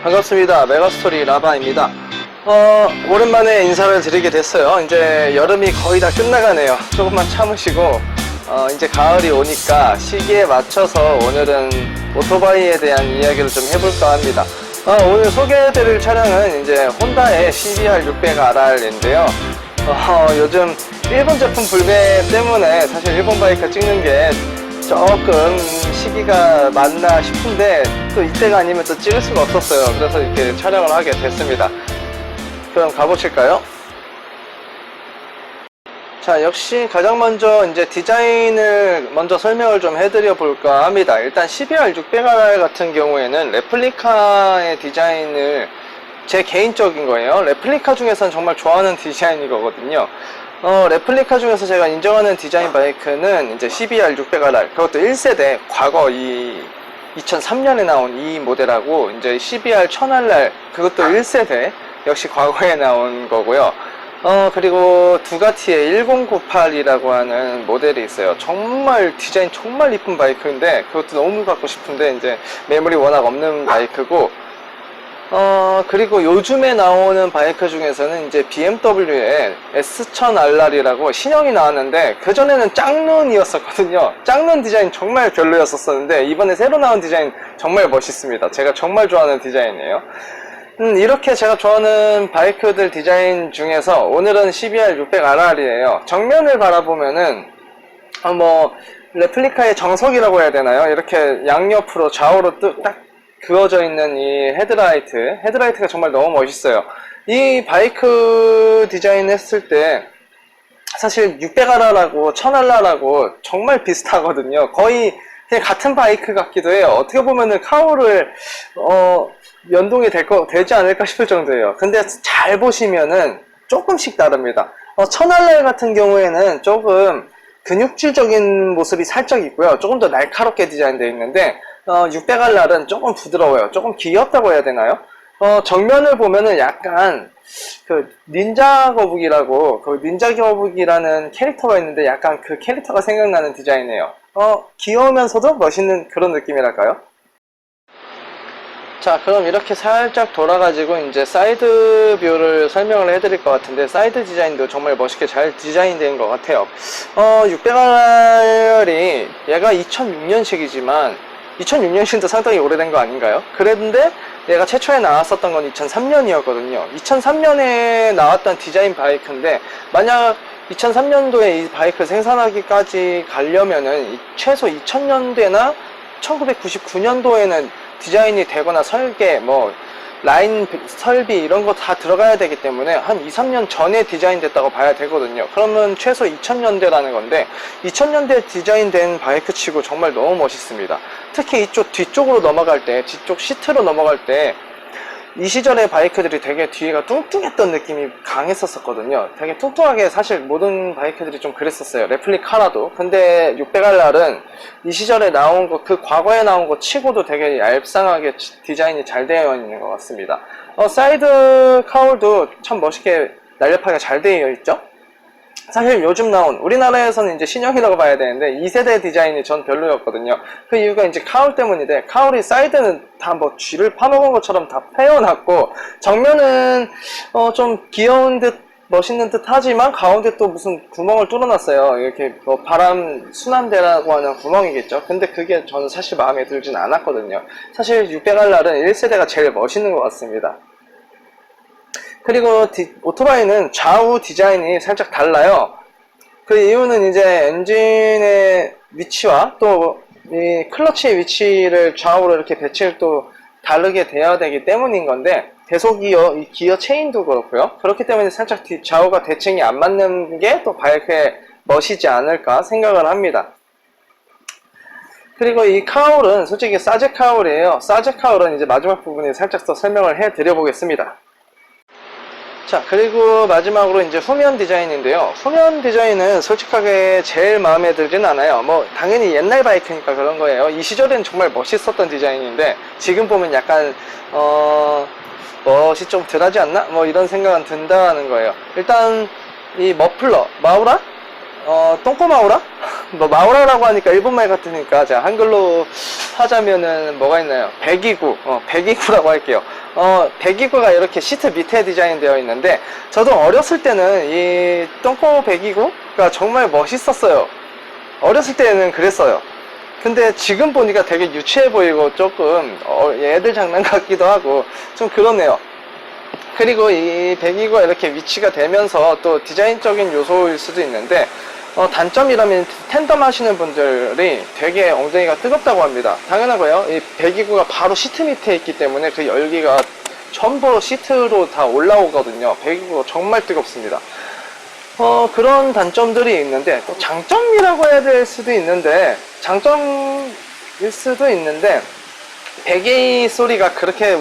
반갑습니다. 메가스토리 라바입니다. 오랜만에 인사를 드리게 됐어요. 이제 여름이 거의 다 끝나가네요. 조금만 참으시고 이제 가을이 오니까 시기에 맞춰서 오늘은 오토바이에 대한 이야기를 좀 해볼까 합니다. 오늘 소개해드릴 차량은 이제 혼다의 CBR600RR인데요. 요즘 일본 제품 불매 때문에 사실 일본 바이크 찍는 게 조금 시기가 맞나 싶은데 또 이때가 아니면 또 찍을 수가 없었어요. 그래서 이렇게 촬영을 하게 됐습니다. 그럼 가보실까요? 자, 역시 가장 먼저 이제 디자인을 먼저 설명을 좀 해드려 볼까 합니다. 일단 CBR600R 같은 경우에는 레플리카의 디자인을 제 개인적인 거예요. 레플리카 중에서는 정말 좋아하는 디자인이거든요. 레플리카 중에서 제가 인정하는 디자인 바이크는 이제 CBR600RR, 그것도 1세대, 과거 2003년에 나온 이 모델하고 이제 CBR1000RR, 그것도 1세대, 역시 과거에 나온 거고요. 그리고 두가티의 1098이라고 하는 모델이 있어요. 정말 디자인 정말 이쁜 바이크인데 그것도 너무 갖고 싶은데 이제 매물이 워낙 없는 바이크고, 그리고 요즘에 나오는 바이크 중에서는 이제 BMW의 S1000RR이라고 신형이 나왔는데, 그전에는 짝눈이었었거든요. 짝눈 디자인 정말 별로였었는데 이번에 새로 나온 디자인 정말 멋있습니다. 제가 정말 좋아하는 디자인이에요. 이렇게 제가 좋아하는 바이크들 디자인 중에서 오늘은 CBR600RR이에요. 정면을 바라보면은 레플리카의 정석이라고 해야 되나요? 이렇게 양옆으로 좌우로 딱 그어져 있는 이 헤드라이트가 정말 너무 멋있어요. 이 바이크 디자인 했을 때 사실 600RR하고 1000RR하고 정말 비슷하거든요. 거의 그냥 같은 바이크 같기도 해요. 어떻게 보면은 카우를 연동이 되지 않을까 싶을 정도예요. 근데 잘 보시면은 조금씩 다릅니다. 1000RR 같은 경우에는 조금 근육질적인 모습이 살짝 있고요. 조금 더 날카롭게 디자인되어 있는데 600RR은 조금 부드러워요. 조금 귀엽다고 해야 되나요? 정면을 보면은 약간 그 닌자 거북이라고, 그 닌자 거북이라는 캐릭터가 있는데 약간 그 캐릭터가 생각나는 디자인이에요. 귀여우면서도 멋있는 그런 느낌이랄까요? 자, 그럼 이렇게 살짝 돌아가지고 이제 사이드 뷰를 설명을 해드릴 것 같은데, 사이드 디자인도 정말 멋있게 잘 디자인된 것 같아요. 600RR이 얘가 2006년식이지만 2006년식도 상당히 오래된 거 아닌가요? 그런데 얘가 최초에 나왔었던 건 2003년이었거든요. 2003년에 나왔던 디자인 바이크인데, 만약 2003년도에 이 바이크를 생산하기까지 가려면은 최소 2000년대나 1999년도에는 디자인이 되거나 설계, 라인 설비 이런 거 다 들어가야 되기 때문에 한 2, 3년 전에 디자인됐다고 봐야 되거든요. 그러면 최소 2000년대라는 건데 2000년대 디자인된 바이크 치고 정말 너무 멋있습니다. 특히 이쪽 뒤쪽으로 넘어갈 때, 뒤쪽 시트로 넘어갈 때 이 시절의 바이크들이 되게 뒤에가 뚱뚱했던 느낌이 강했었거든요. 되게 뚱뚱하게 사실 모든 바이크들이 좀 그랬었어요. 레플리카라도. 근데 600RR은 이 시절에 나온 거, 그 과거에 나온 거 치고도 되게 얄쌍하게 디자인이 잘 되어 있는 것 같습니다. 사이드 카울도 참 멋있게 날렵하게 잘 되어 있죠. 사실 요즘 나온, 우리나라에서는 이제 신형이라고 봐야 되는데 2세대 디자인이 전 별로였거든요. 그 이유가 이제 카울 때문인데, 카울이 사이드는 다 쥐를 파먹은 것처럼 다 패여놨고, 정면은 좀 귀여운 듯 멋있는 듯 하지만 가운데 또 무슨 구멍을 뚫어놨어요. 이렇게 바람 순환대라고 하는 구멍이겠죠. 근데 그게 저는 사실 마음에 들진 않았거든요. 사실 600RR은 1세대가 제일 멋있는 것 같습니다. 그리고 오토바이는 좌우 디자인이 살짝 달라요. 그 이유는 이제 엔진의 위치와 또 이 클러치의 위치를 좌우로 이렇게 배치를 또 다르게 되어야 되기 때문인 건데, 배속기어, 이 기어 체인도 그렇고요. 그렇기 때문에 살짝 좌우가 대칭이 안 맞는 게 또 바이크의 멋이지 않을까 생각을 합니다. 그리고 이 카울은 솔직히 사제 카울이에요. 사제 카울은 이제 마지막 부분에 살짝 더 설명을 해 드려 보겠습니다. 자, 그리고 마지막으로 이제 후면 디자인인데요. 후면 디자인은 솔직하게 제일 마음에 들진 않아요. 당연히 옛날 바이크니까 그런 거예요. 이 시절엔 정말 멋있었던 디자인인데 지금 보면 약간 멋이 좀 덜하지 않나? 이런 생각은 든다는 거예요. 일단 이 머플러, 마우라? 똥꼬마우라? 뭐 마우라라고 하니까 일본말 같으니까 제가 한글로 하자면은 뭐가 있나요? 배기구, 배기구라고 할게요. 배기구가 이렇게 시트 밑에 디자인 되어 있는데, 저도 어렸을 때는 이 똥꼬 배기구가 정말 멋있었어요. 어렸을 때는 그랬어요. 근데 지금 보니까 되게 유치해 보이고 조금 애들 장난 같기도 하고 좀 그렇네요. 그리고 이 배기구가 이렇게 위치가 되면서 또 디자인적인 요소일 수도 있는데, 단점이라면 텐덤 하시는 분들이 되게 엉덩이가 뜨겁다고 합니다. 당연하고요. 이 배기구가 바로 시트 밑에 있기 때문에 그 열기가 전부 시트로 다 올라오거든요. 배기구가 정말 뜨겁습니다. 그런 단점들이 있는데, 또 장점이라고 해야 될 수도 있는데, 배기 소리가 그렇게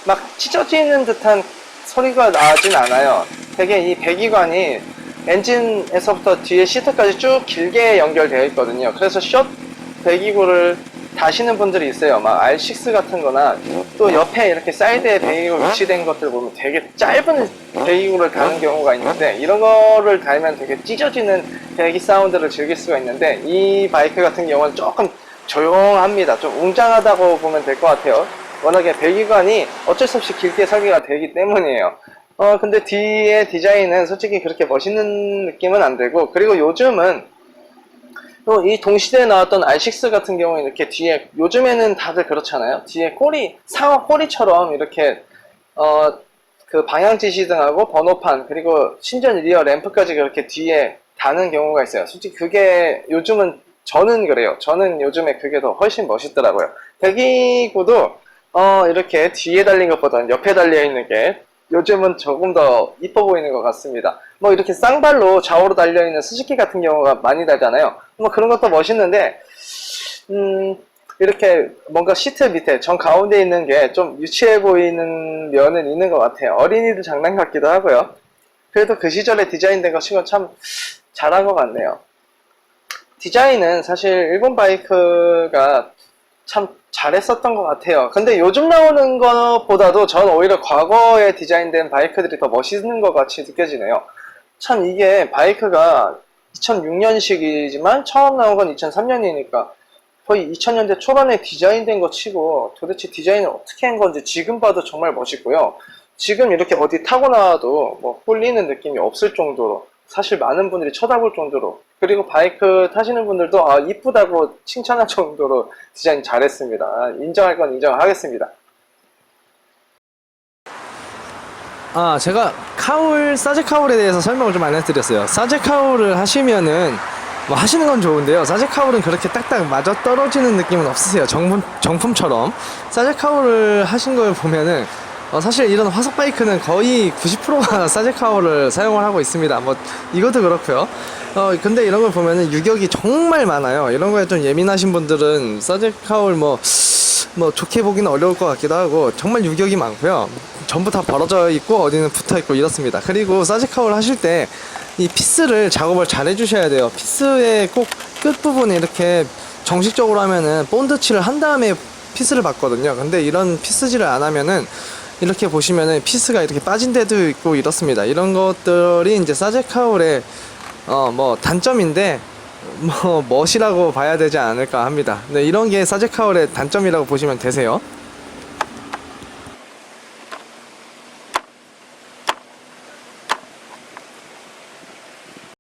막 찢어지는 듯한 소리가 나진 않아요. 되게 이 배기관이 엔진에서부터 뒤에 시트까지 쭉 길게 연결되어 있거든요. 그래서 숏 배기구를 다시는 분들이 있어요. 막 R6 같은 거나 또 옆에 이렇게 사이드에 배기구 위치된 것들 보면 되게 짧은 배기구를 다는 경우가 있는데, 이런 거를 달면 되게 찢어지는 배기 사운드를 즐길 수가 있는데, 이 바이크 같은 경우는 조금 조용합니다. 좀 웅장하다고 보면 될 것 같아요. 워낙에 배기관이 어쩔 수 없이 길게 설계가 되기 때문이에요. 근데 뒤에 디자인은 솔직히 그렇게 멋있는 느낌은 안 들고, 그리고 요즘은 또 이 동시대에 나왔던 R6 같은 경우에 이렇게 뒤에, 요즘에는 다들 그렇잖아요. 뒤에 꼬리, 상어 꼬리처럼 이렇게 그 방향 지시등하고 번호판, 그리고 심지어 리어 램프까지 그렇게 뒤에 다는 경우가 있어요. 솔직히 그게 요즘은, 저는 그래요. 저는 요즘에 그게 더 훨씬 멋있더라고요. 배기구도 이렇게 뒤에 달린 것보다는 옆에 달려 있는 게 요즘은 조금 더 이뻐 보이는 것 같습니다. 뭐 이렇게 쌍발로 좌우로 달려 있는 스즈키 같은 경우가 많이 달잖아요. 뭐 그런 것도 멋있는데, 이렇게 뭔가 시트 밑에 정 가운데 있는 게 좀 유치해 보이는 면은 있는 것 같아요. 어린이들 장난 같기도 하고요. 그래도 그 시절에 디자인된 거 치고 참 잘한 것 같네요. 디자인은 사실 일본 바이크가 참 잘했었던 것 같아요. 근데 요즘 나오는 것보다도 전 오히려 과거에 디자인된 바이크들이 더 멋있는 것 같이 느껴지네요. 참 이게 바이크가 2006년식이지만 처음 나온 건 2003년이니까 거의 2000년대 초반에 디자인된 거 치고 도대체 디자인을 어떻게 한 건지 지금 봐도 정말 멋있고요. 지금 이렇게 어디 타고 나와도 뭐 홀리는 느낌이 없을 정도로, 사실 많은 분들이 쳐다볼 정도로, 그리고 바이크 타시는 분들도 이쁘다고 칭찬할 정도로 디자인 잘했습니다. 인정할 건 인정하겠습니다. 제가 사제 카울에 대해서 설명을 좀 안 해드렸어요. 사제 카울을 하시면은 뭐 하시는 건 좋은데요. 사제 카울은 그렇게 딱딱 맞아 떨어지는 느낌은 없으세요. 정품처럼. 사제 카울을 하신 걸 보면은 사실 이런 화석 바이크는 거의 90%가 사제 카울을 사용을 하고 있습니다. 뭐 이것도 그렇고요. 근데 이런 걸 보면은 유격이 정말 많아요. 이런 거에 좀 예민하신 분들은 사제 카울 뭐 좋게 보기는 어려울 것 같기도 하고, 정말 유격이 많고요. 전부 다 벌어져 있고 어디는 붙어 있고 이렇습니다. 그리고 사제 카울 하실 때 이 피스를 작업을 잘 해주셔야 돼요. 피스의 꼭 끝부분에 이렇게 정식적으로 하면은 본드칠을 한 다음에 피스를 받거든요. 근데 이런 피스질을 안 하면은 이렇게 보시면은 피스가 이렇게 빠진 데도 있고 이렇습니다. 이런 것들이 이제 사제 카울의 뭐 단점인데 뭐 멋이라고 봐야 되지 않을까 합니다. 네, 이런 게 사제 카울의 단점이라고 보시면 되세요.